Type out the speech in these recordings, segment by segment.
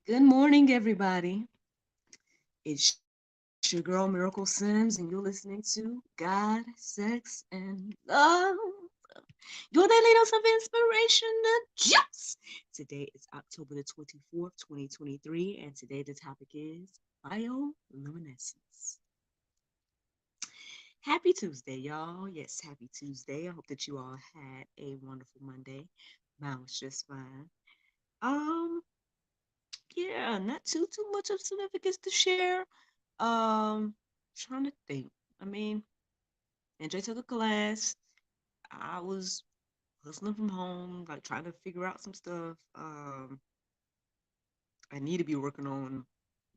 Good morning, everybody. It's your girl, Miracle Sims, and you're listening to God, Sex, and Love. Your daily dose of inspiration and juice. Today is October the 24th, 2023, and today the topic is bioluminescence. Happy Tuesday, y'all. Yes, happy Tuesday. I hope that you all had a wonderful Monday. Mine was just fine. Um, yeah, not too much of significance to share. Trying to think. I mean, NJ took a class. I was hustling from home, like trying to figure out some stuff. I need to be working on,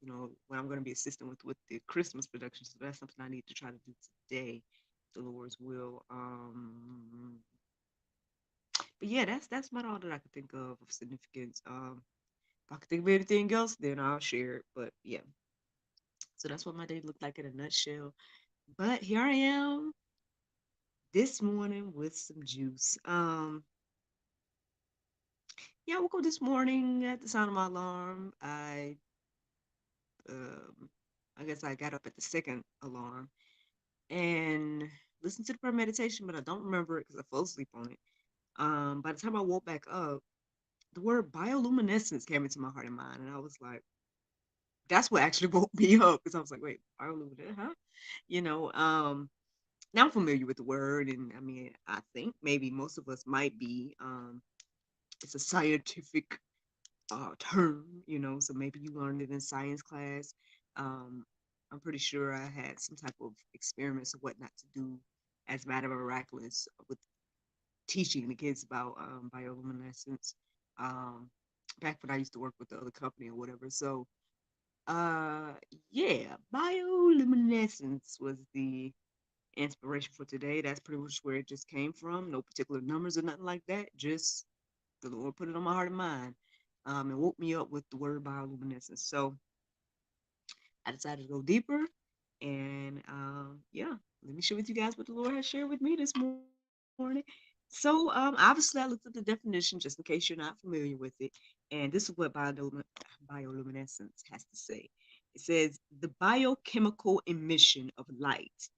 what I'm going to be assisting with the Christmas production. So that's something I need to try to do today, the Lord's will. But yeah, that's about all that I could think of significance. If I could think of anything else, then I'll share it. But yeah, so that's what my day looked like in a nutshell. But here I am this morning with some juice. Yeah, I woke up this morning at the sound of my alarm. Um, I guess I got up at the second alarm and listened to the prayer meditation, but I don't remember it because I fell asleep on it. By the time I woke back up, the word bioluminescence came into my heart and mind, and I was like, that's what actually woke me up because I was like, wait, bioluminescence, huh? You know, now I'm familiar with the word, and I mean, I think maybe most of us might be. It's a scientific term, so maybe you learned it in science class. Um, I'm pretty sure I had some type of experiments or whatnot to do as a matter of miraculous with teaching the kids about bioluminescence. Um, back when I used to work with the other company or whatever. So, uh, yeah, bioluminescence was the inspiration for today. That's pretty much where it just came from. No particular numbers or nothing like that. Just the Lord put it on my heart and mind, and woke me up with the word bioluminescence. So I decided to go deeper, and yeah, let me share with you guys what the Lord has shared with me this morning. So obviously, I looked at the definition just in case you're not familiar with it, and this is what bioluminescence has to say. It says the biochemical emission of light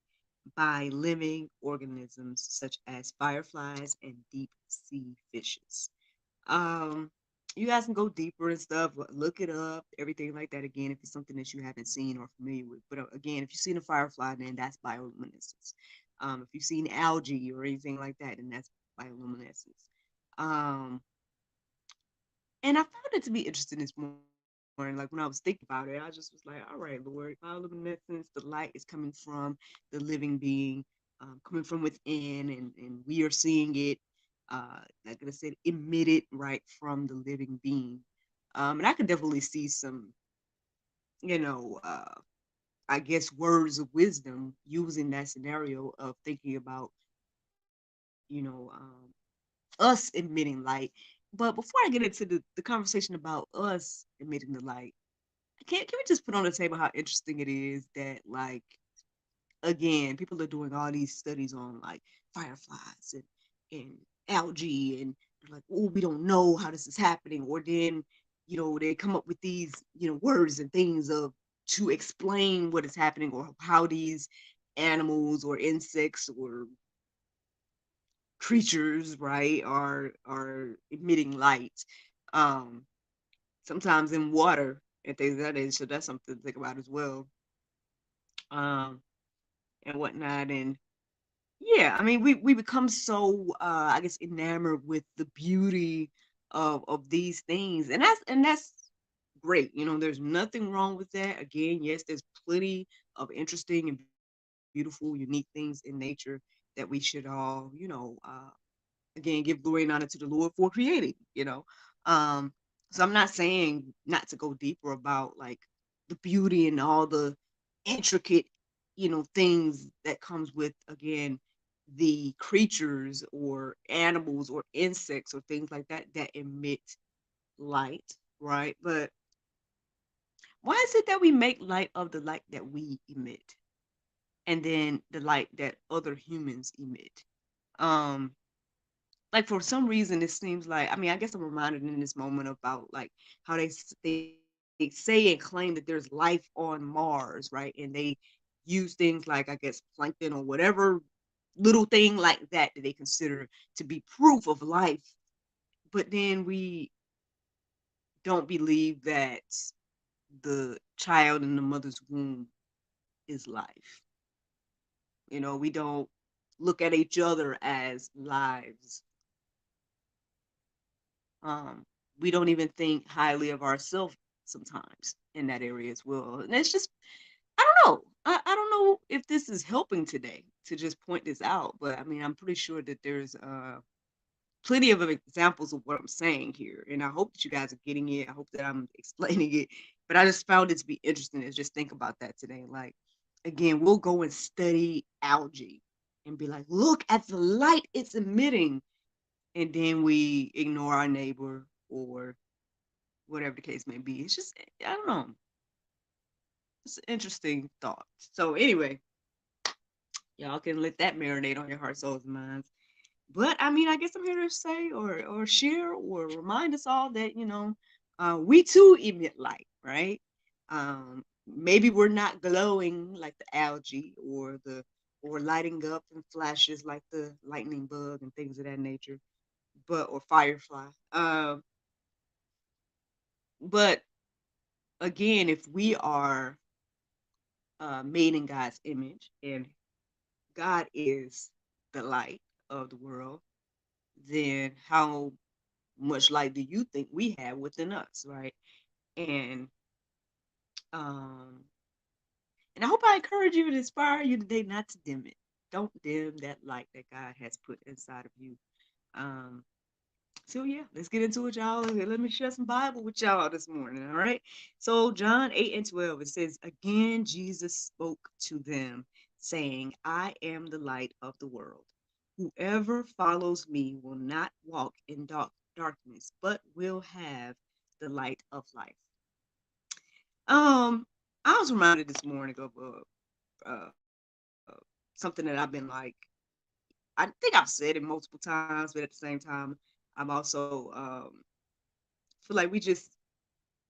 by living organisms such as fireflies and deep sea fishes. Um, you guys can go deeper and stuff, look it up, everything like that. Again, if it's something that you haven't seen or familiar with. But again, if you've seen a firefly, then that's bioluminescence. If you've seen algae or anything like that, then that's bioluminescence. Um, and I found it to be interesting this morning. Like when I was thinking about it, I just was like, all right, Lord, bioluminescence, the light is coming from the living being, coming from within, and we are seeing it, like I said, emitted right from the living being. And I could definitely see some, you know, uh, I guess words of wisdom using that scenario of thinking about, us emitting light. But before I get into the conversation about us emitting the light, can we just put on the table how interesting it is that, like, again, people are doing all these studies on like fireflies and algae, and they're like, oh, we don't know how this is happening. Or then, they come up with these, words and things of to explain what is happening or how these animals or insects or creatures, right, are emitting light. Um, Sometimes in water and things like that is, so that's something to think about as well. Um, and whatnot. And yeah, I mean, we become so I guess enamored with the beauty of these things, and that's great. There's nothing wrong with that. Again, yes, there's plenty of interesting and beautiful, unique things in nature that we should all, again, give glory and honor to the Lord for creating. Um, so I'm not saying not to go deeper about like the beauty and all the intricate, things that comes with, again, the creatures or animals or insects or things like that that emit light, right? But why is it that we make light of the light that we emit and then the light that other humans emit? Um, like for some reason it seems like, I mean, I guess I'm reminded in this moment about like how they say say and claim that there's life on Mars, right? And they use things like, I guess, plankton or whatever little thing like that they consider to be proof of life. But then we don't believe that the child in the mother's womb is life. We don't look at each other as lives. Um, we don't even think highly of ourselves sometimes in that area as well. And it's just, I don't know. I don't know if this is helping today to just point this out, but I mean, I'm pretty sure that there's plenty of examples of what I'm saying here. And I hope that you guys are getting it. I hope that I'm explaining it. But I just found it to be interesting to just think about that today. Like, again, we'll go and study algae and be like, look at the light it's emitting. And then we ignore our neighbor or whatever the case may be. It's just, I don't know. It's an interesting thought. So, anyway, y'all can let that marinate on your heart, souls, and minds. But I mean, I guess I'm here to say or share or remind us all that, we too emit light, right? Maybe we're not glowing like the algae or lighting up in flashes like the lightning bug and things of that nature, or firefly. But again, if we are made in God's image and God is the light of the world, then how much light do you think we have within us, right? And um and I hope I encourage you and inspire you today not to dim it. Don't dim that light that God has put inside of you. Um so yeah, let's get into it, y'all. Let me share some Bible with y'all this morning. All right. So John 8:12, it says, again, Jesus spoke to them, saying, I am the light of the world. Whoever follows me will not walk in darkness, but will have the light of life. Um, I was reminded this morning of something that I've been like, I think I've said it multiple times, but at the same time, I'm also feel like we just,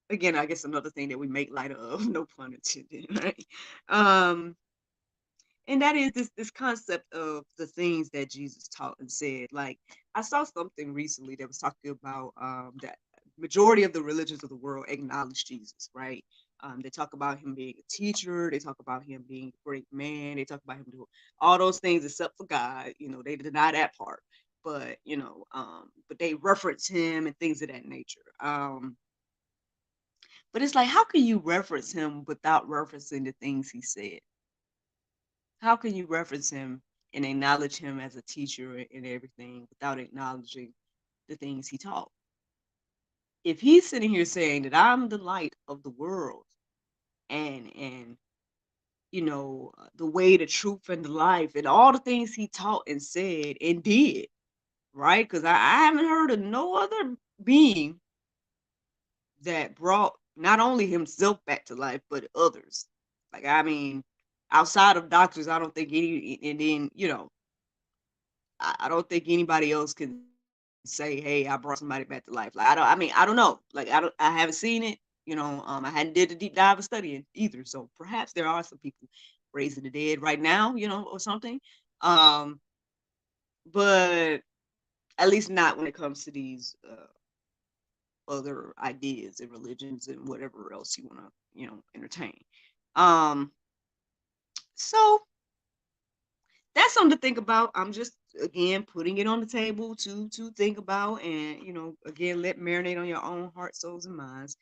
again, I guess another thing that we make light of, no pun intended, right? Um, and that is this concept of the things that Jesus taught and said. Like, I saw something recently that was talking about that majority of the religions of the world acknowledge Jesus, right? They talk about him being a teacher, they talk about him being a great man, they talk about him doing all those things except for God. They deny that part. But but they reference him and things of that nature. But it's like, how can you reference him without referencing the things he said? How can you reference him and acknowledge him as a teacher and everything without acknowledging the things he taught? If he's sitting here saying that I'm the light of the world and the way, the truth, and the life, and all the things he taught and said and did, right? Because I haven't heard of no other being that brought not only himself back to life, but others. Like, I mean, outside of doctors, I don't think any, and then, I don't think anybody else can say, "Hey, I brought somebody back to life." Like, I mean, I don't know. Like, I haven't seen it. I hadn't did a deep dive of studying either. So perhaps there are some people raising the dead right now, or something. Um, but at least not when it comes to these other ideas and religions and whatever else you want to, entertain. Um, so that's something to think about. I'm just, again, putting it on the table to think about, and again, let marinate on your own heart, souls, and minds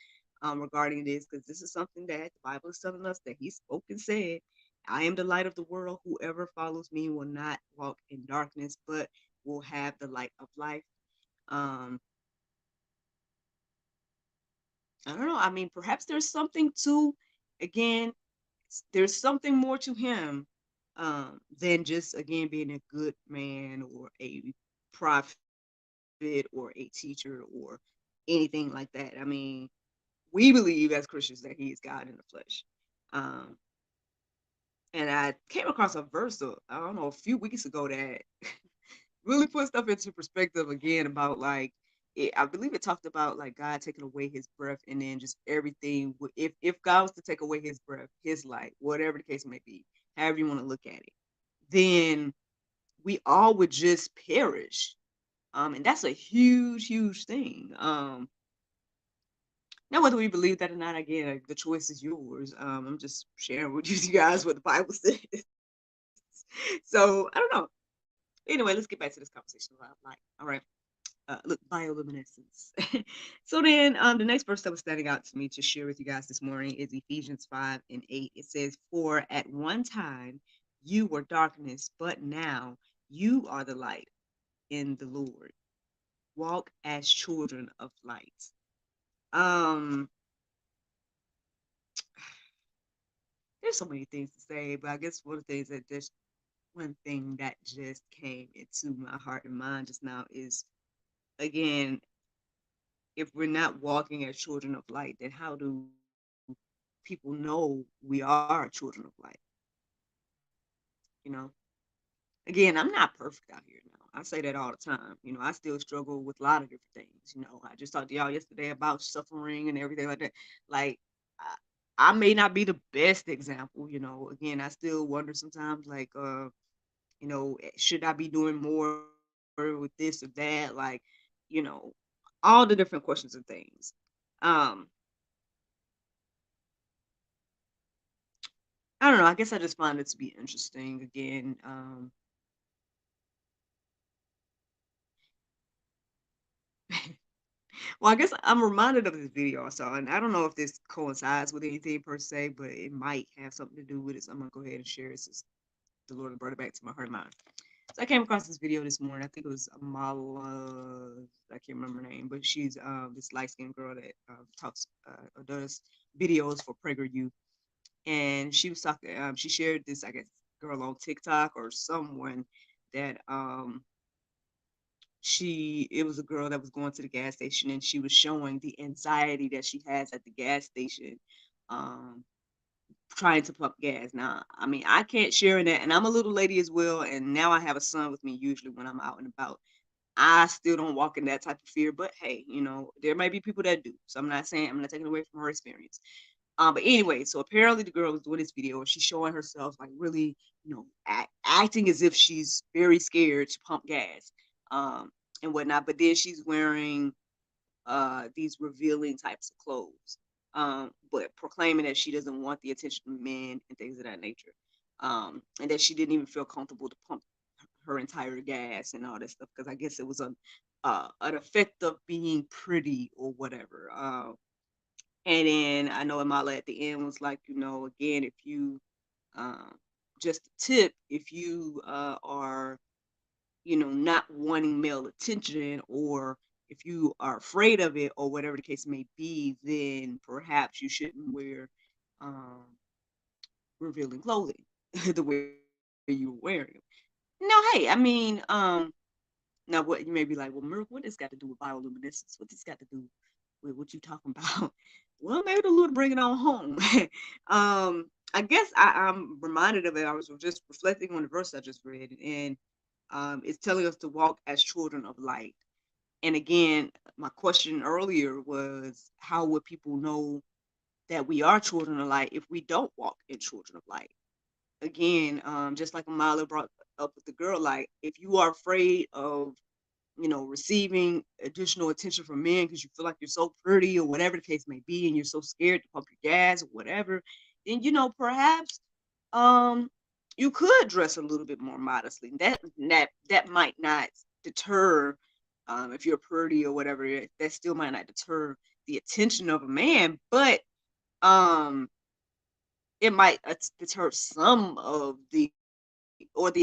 regarding this, because this is something that the Bible is telling us that He spoke and said. I am the light of the world. Whoever follows me will not walk in darkness, but will have the light of life. Um, I don't know. I mean, perhaps there's something to, again, there's something more to him than just, again, being a good man or a prophet or a teacher or anything like that. I mean, we believe as Christians that he is God in the flesh. Um, and I came across a verse, I don't know, a few weeks ago that really put stuff into perspective again about, like, I believe it talked about like God taking away his breath, and then just everything if God was to take away his breath, his light, whatever the case may be, however you want to look at it, then we all would just perish. And that's a huge, huge thing. Now, whether we believe that or not, again, the choice is yours. I'm just sharing with you guys what the Bible says. So I don't know. Anyway, let's get back to this conversation about light. All right. Look, bioluminescence. So then, the next verse that was standing out to me to share with you guys this morning is Ephesians 5:8. It says, "For at one time you were darkness, but now you are the light in the Lord. Walk as children of light." Um, there's so many things to say, but I guess one of the things that just one thing that just came into my heart and mind just now is, again, if we're not walking as children of light, then how do people know we are children of light? You know, again, I'm not perfect out here now. I say that all the time. I still struggle with a lot of different things. I just talked to y'all yesterday about suffering and everything like that. Like, I may not be the best example. Again, I still wonder sometimes, like, should I be doing more with this or that? Like, you know, all the different questions and things. Um, I don't know. I guess I just find it to be interesting. Again, well, I guess I'm reminded of this video I saw, and I don't know if this coincides with anything per se, but it might have something to do with it. So I'm gonna go ahead and share it since the Lord brought it back to my heart and mind. So I came across this video this morning. I think it was Amala. I can't remember her name, but she's this light skinned girl that talks or does videos for PragerU, and she was talking. She shared this, I guess, girl on TikTok or someone that it was a girl that was going to the gas station, and she was showing the anxiety that she has at the gas station, um trying to pump gas. Now, I mean, I can't share in that, and I'm a little lady as well, and now I have a son with me usually when I'm out and about. I still don't walk in that type of fear, but hey, there might be people that do. So I'm not taking away from her experience. But anyway, so apparently the girl was doing this video and she's showing herself like really, acting as if she's very scared to pump gas, um, and whatnot. But then she's wearing these revealing types of clothes, but proclaiming that she doesn't want the attention of men and things of that nature, and that she didn't even feel comfortable to pump her entire gas and all that stuff because I guess it was an effect of being pretty or whatever. And then I know Amala at the end was like, again, if you um, just a tip, if you are not wanting male attention, or if you are afraid of it or whatever the case may be, then perhaps you shouldn't wear um, revealing clothing the way you were wearing them. No, hey, I mean, now what you may be like, well, Merc, what this got to do with bioluminescence? What this got to do with what you talking about? Well, maybe the Lord bring it on home. I guess I'm reminded of it. I was just reflecting on the verse I just read, and it's telling us to walk as children of light. And again, my question earlier was, how would people know that we are children of light if we don't walk in children of light? Again, just like Amala brought up with the girl, like if you are afraid of receiving additional attention from men because you feel like you're so pretty or whatever the case may be, and you're so scared to pump your gas or whatever, then perhaps um you could dress a little bit more modestly. That might not deter, if you're pretty or whatever, that still might not deter the attention of a man, but um it might deter some of the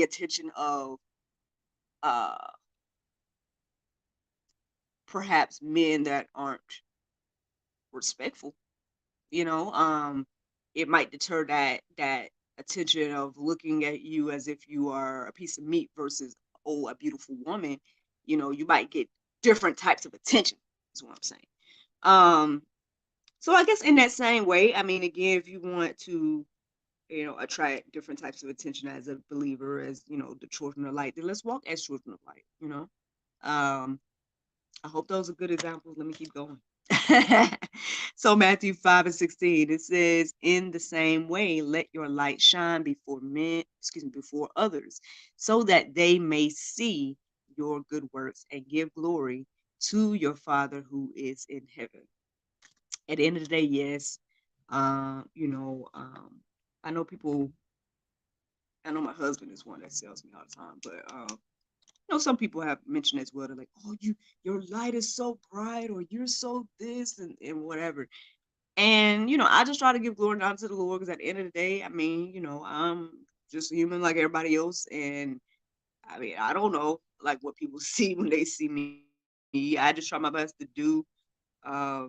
attention of uh perhaps men that aren't respectful. you know um it might deter that attention of looking at you as if you are a piece of meat versus, oh, a beautiful woman. You might get different types of attention, is what I'm saying. um so I guess in that same way, I mean, again, if you want to attract different types of attention as a believer, as the children of light, then let's walk as children of light. um I hope those are good examples. Let me keep going. So Matthew 5 and 16, it says, in the same way, let your light shine before men, before others, so that they may see your good works and give glory to your Father who is in heaven. At the end of the day, yes, you know, I know people, I know my husband is one that tells me all the time, but some people have mentioned as well. They're like, "Oh, your light is so bright, or you're so this and whatever." And I just try to give glory and honor to the Lord because at the end of the day, I mean, I'm just human like everybody else, and I mean, I don't know like what people see when they see me. I just try my best to do, uh,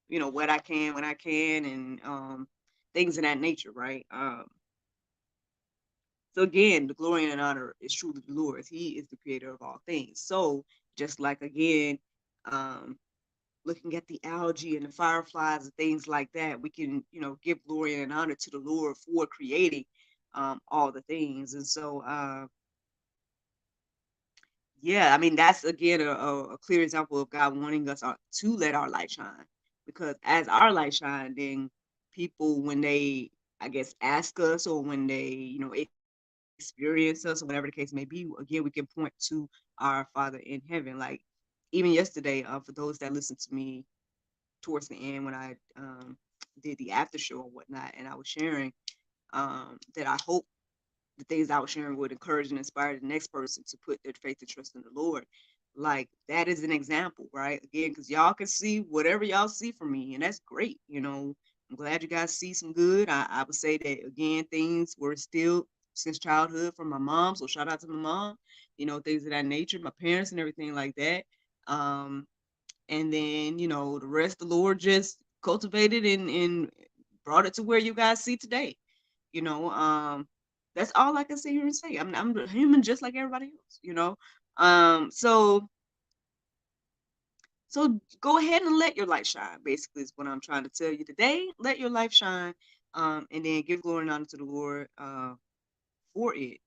what I can when I can, and things of that nature, right? So again, the glory and honor is truly the Lord's. He is the creator of all things. So just like again, um, looking at the algae and the fireflies and things like that, we can, give glory and honor to the Lord for creating all the things. And so, yeah, I mean, that's again a clear example of God wanting us to let our light shine. Because as our light shine, then people, when they, I guess, ask us or when they, experience us or whatever the case may be, again, we can point to our Father in heaven. Like even yesterday, for those that listened to me towards the end when I did the after show or whatnot, and I was sharing that I hope the things I was sharing would encourage and inspire the next person to put their faith and trust in the Lord. Like that is an example, right? Again, because y'all can see whatever y'all see from me, and that's great. I'm glad you guys see some good. I would say that again, things were still since childhood from my mom. So shout out to my mom, things of that nature, my parents and everything like that. Um, and then the rest the Lord just cultivated and brought it to where you guys see today. you know um that's all I can sit here and say. I'm a human just like everybody else. So go ahead and let your light shine, basically is what I'm trying to tell you today. Let your light shine, and then give glory and honor to the Lord for it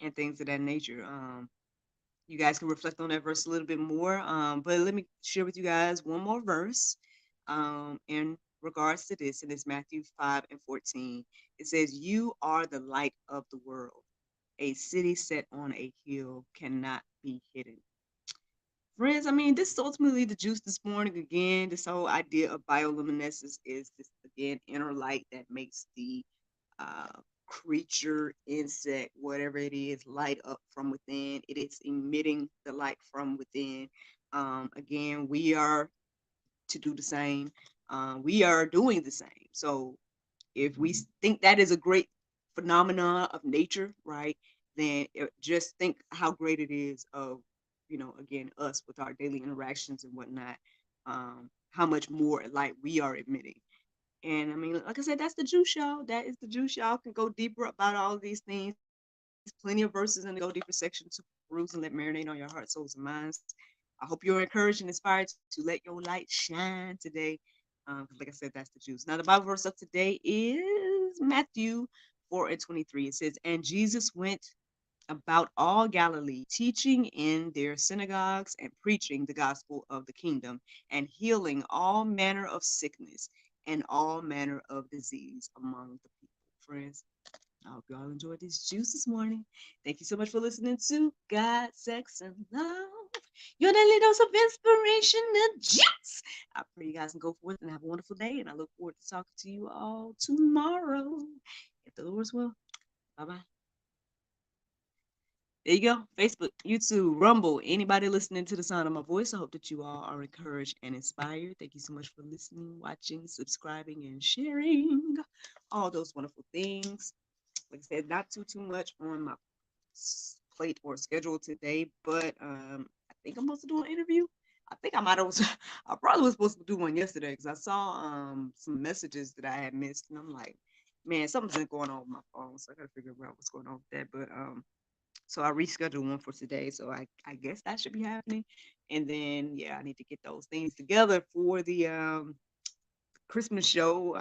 and things of that nature. You guys can reflect on that verse a little bit more. But let me share with you guys one more verse in regards to this, and it's Matthew 5 and 14. It says, you are the light of the world. A city set on a hill cannot be hidden. Friends, I mean, this is ultimately the juice this morning. Again, this whole idea of bioluminescence is this, again, inner light that makes the uh, creature, insect, whatever it is, light up from within. It is emitting the light from within. Again, we are to do the same. We are doing the same. So if we think that is a great phenomenon of nature, right, then just think how great it is of, again, us with our daily interactions and whatnot, how much more light we are emitting. And I mean, like I said, that's the juice, y'all. That is the juice. Y'all can go deeper about all of these things. Plenty of verses in the Go Deeper section to peruse and let marinate on your heart, souls, and minds. I hope you're encouraged and inspired to let your light shine today. 'Cause like I said, that's the juice. Now, the Bible verse of today is Matthew 4 and 23. It says, and Jesus went about all Galilee, teaching in their synagogues and preaching the gospel of the kingdom and healing all manner of sickness and all manner of disease among the people. Friends, I hope you all enjoyed this juice this morning. Thank you so much for listening to God, Sex, and Love. Your daily dose of inspiration and juice. I pray you guys can go forth and have a wonderful day, and I look forward to talking to you all tomorrow. If the Lord's will. Bye bye. There you go. Facebook, YouTube, Rumble, anybody listening to the sound of my voice. I hope that you all are encouraged and inspired. Thank you so much for listening, watching, subscribing, and sharing all those wonderful things. Like I said, not too much on my plate or schedule today, but I think I'm supposed to do an interview. I think I might have. I probably was supposed to do one yesterday because I saw some messages that I had missed, and I'm like, man, something's been going on with my phone, so I gotta figure out what's going on with that. But so I rescheduled one for today. So I guess that should be happening. And then yeah, I need to get those things together for the Christmas show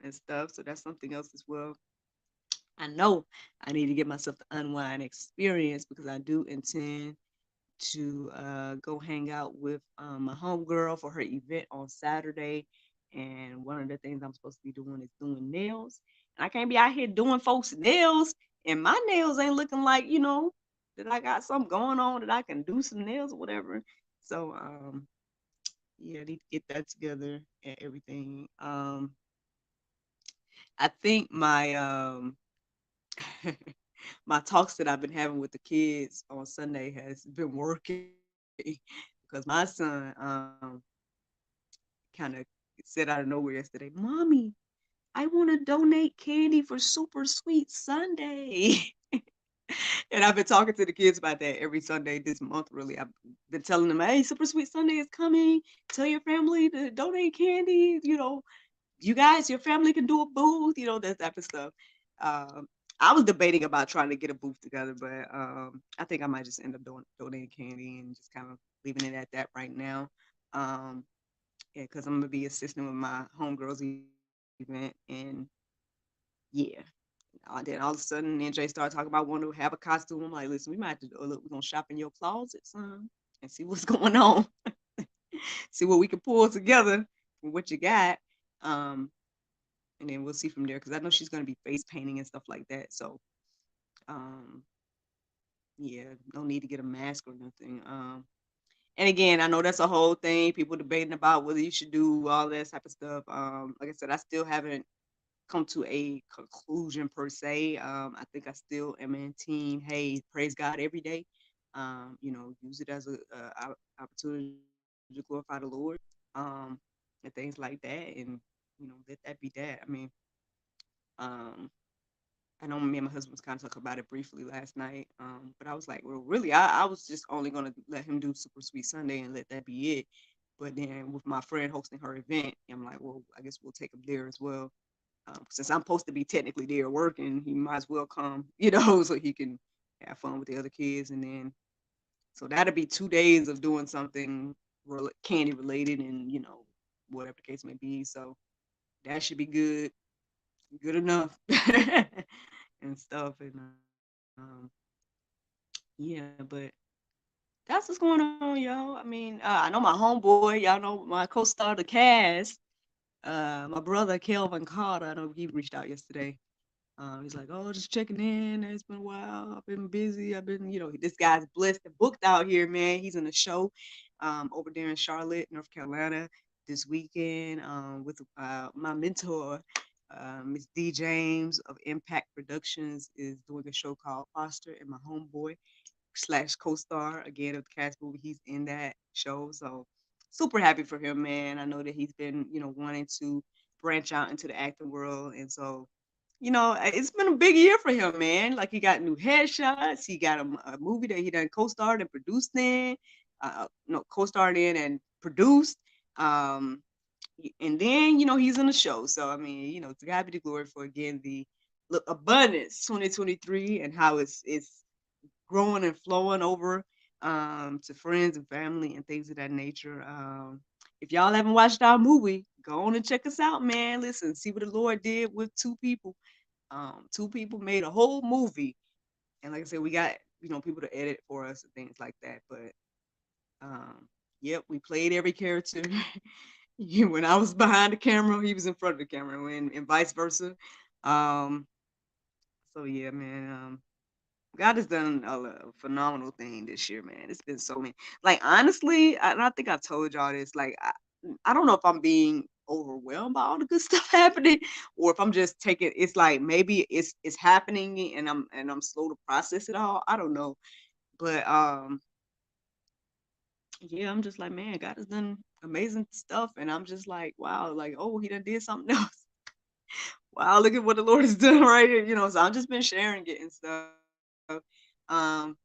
and stuff. So that's something else as well. I know I need to get myself the unwind experience because I do intend to go hang out with my homegirl for her event on Saturday. And one of the things I'm supposed to be doing is doing nails. And I can't be out here doing folks' nails, and my nails ain't looking like, that I got something going on that I can do some nails or whatever. So, yeah, I need to get that together and everything. I think my my talks that I've been having with the kids on Sunday has been working because my son kind of said out of nowhere yesterday, "Mommy, I want to donate candy for Super Sweet Sunday." And I've been talking to the kids about that every Sunday this month, really. I've been telling them, "Hey, Super Sweet Sunday is coming. Tell your family to donate candy. You guys, your family can do a booth, that type of stuff." Um, I was debating about trying to get a booth together, but I think I might just end up donating candy and just kind of leaving it at that right now. Um, yeah, because I'm gonna be assisting with my homegirls event, and yeah. Then all of a sudden, NJ started talking about wanting to have a costume. I'm like, listen, we might have to look. We're gonna shop in your closet, son, and see what's going on. See what we can pull together from what you got. Um, and then we'll see from there because I know she's going to be face painting and stuff like that. So, um, yeah, no need to get a mask or nothing. And again, I know that's a whole thing. People debating about whether you should do all that type of stuff. Like I said, I still haven't come to a conclusion per se. I think I still am in team. Hey, praise God every day. Use it as a opportunity to glorify the Lord, um, and things like that, and let that be that. I mean, um, I know me and my husband was kind of talking about it briefly last night, but I was like, well, really, I was just only gonna let him do Super Sweet Sunday and let that be it. But then with my friend hosting her event, I'm like, well, I guess we'll take him there as well. Since I'm supposed to be technically there working, he might as well come, so he can have fun with the other kids. And then, so that'll be 2 days of doing something candy related and, whatever the case may be. So that should be good enough and stuff. And, yeah, but that's what's going on, y'all. I mean, I know my homeboy, y'all know my co-star, the cast, my brother, Kelvin Carter. I know he reached out yesterday. He's like, "Oh, just checking in. It's been a while. I've been busy. I've been, this guy's blessed and booked out here, man. He's in a show over there in Charlotte, North Carolina this weekend with my mentor, Miss D James of Impact Productions is doing a show called Foster, and my homeboy slash co-star again of the cast movie. He's in that show, so super happy for him, man. I know that he's been, wanting to branch out into the acting world, and so it's been a big year for him, man. Like he got new headshots. He got a movie that he done co-starred and produced in, no, co-starred in and produced. Um, and then he's in the show. So I mean, to God be the glory for again the abundance 2023 and how it's growing and flowing over to friends and family and things of that nature. If y'all haven't watched our movie, go on and check us out, man. Listen, see what the Lord did with two people. Two people made a whole movie, and like I said, we got people to edit for us and things like that. But yep, we played every character. When I was behind the camera, he was in front of the camera, and vice versa. Um, so yeah, man. God has done a phenomenal thing this year, man. It's been so many. Like honestly, and I think I've told y'all this. Like I don't know if I'm being overwhelmed by all the good stuff happening, or if I'm just taking. It's like maybe it's happening, and I'm slow to process it all. I don't know, but yeah, I'm just like, man, God has done amazing stuff, and I'm just like, wow, like oh, he done did something else. Wow, look at what the Lord has done right here. So I've just been sharing it and stuff. Um,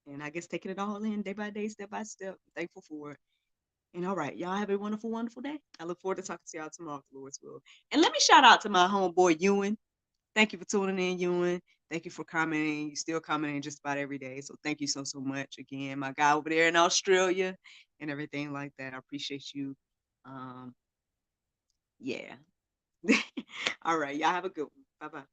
and I guess taking it all in day by day, step by step. Thankful for it. And all right, y'all have a wonderful, wonderful day. I look forward to talking to y'all tomorrow, if the Lord's will. And let me shout out to my homeboy Ewan. Thank you for tuning in, Ewan. Thank you for commenting. You still commenting just about every day. So thank you so much again. My guy over there in Australia and everything like that. I appreciate you. Um, yeah. All right, y'all have a good one. Bye bye.